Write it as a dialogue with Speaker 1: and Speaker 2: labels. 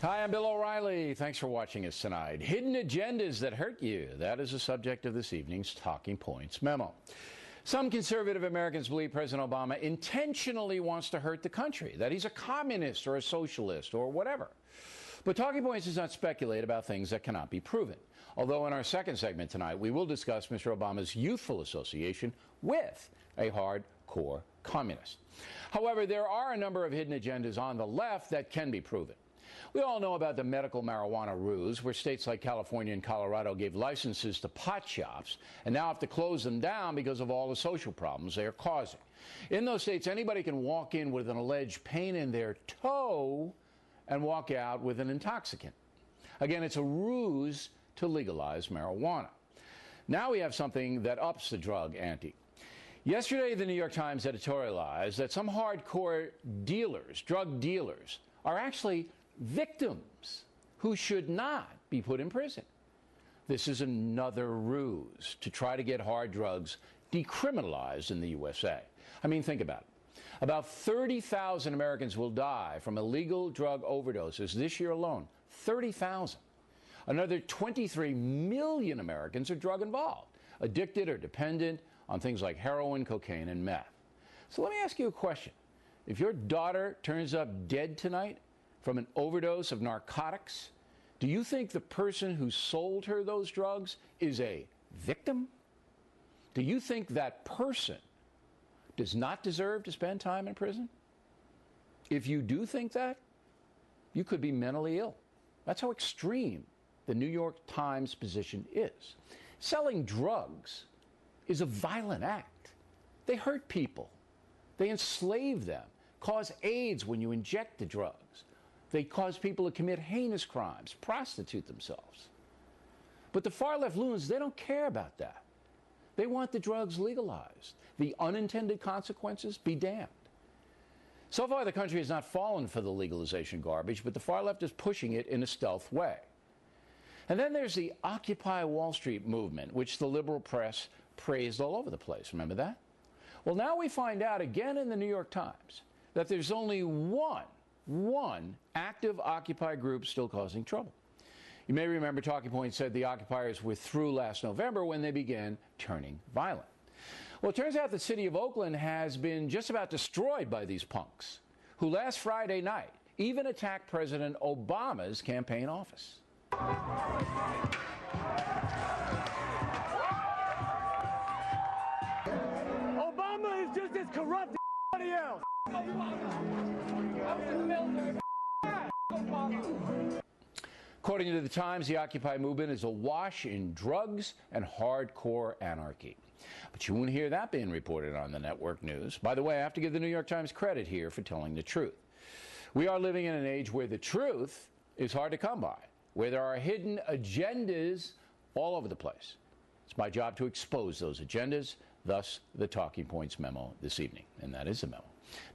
Speaker 1: Hi, I'm Bill O'Reilly. Thanks for watching us tonight. Hidden agendas that hurt you. That is the subject of this evening's Talking Points memo. Some conservative Americans believe President Obama intentionally wants to hurt the country, that he's a communist or a socialist or whatever. But Talking Points does not speculate about things that cannot be proven. Although in our second segment tonight, we will discuss Mr. Obama's youthful association with a hardcore communist. However, there are a number of hidden agendas on the left that can be proven. We all know about the medical marijuana ruse, where states like California and Colorado gave licenses to pot shops and now have to close them down because of all the social problems they are causing. In those states, anybody can walk in with an alleged pain in their toe and walk out with an intoxicant. Again, it's a ruse to legalize marijuana. Now we have something that ups the drug ante. Yesterday, the New York Times editorialized that some hardcore dealers, drug dealers, are actually victims who should not be put in prison. This is another ruse to try to get hard drugs decriminalized in the USA. I mean, think about it. About 30,000 Americans will die from illegal drug overdoses this year alone. 30,000. Another 23 million Americans are drug involved, addicted or dependent on things like heroin, cocaine, and meth. So let me ask you a question. If your daughter turns up dead tonight from an overdose of narcotics, do you think the person who sold her those drugs is a victim? Do you think that person does not deserve to spend time in prison? If you do think that, you could be mentally ill. That's how extreme the New York Times position is. Selling drugs is a violent act. They hurt people. They enslave them, cause AIDS when you inject the drugs. They cause people to commit heinous crimes, prostitute themselves. But the far-left loons, they don't care about that. They want the drugs legalized. The unintended consequences be damned. So far, the country has not fallen for the legalization garbage, but the far-left is pushing it in a stealth way. And then there's the Occupy Wall Street movement, which the liberal press praised all over the place. Remember that? Well, now we find out again in the New York Times that there's only one active Occupy group still causing trouble. You may remember Talking Points said the occupiers were through last November when they began turning violent. Well, it turns out the city of Oakland has been just about destroyed by these punks, who last Friday night even attacked President Obama's campaign office.
Speaker 2: Obama is just as corrupt as anybody else.
Speaker 1: According to the Times, the Occupy movement is awash in drugs and hardcore anarchy. But you won't hear that being reported on the network news. By the way, I have to give the New York Times credit here for telling the truth. We are living in an age where the truth is hard to come by, where there are hidden agendas all over the place. It's my job to expose those agendas, thus the Talking Points memo this evening, and that is the memo.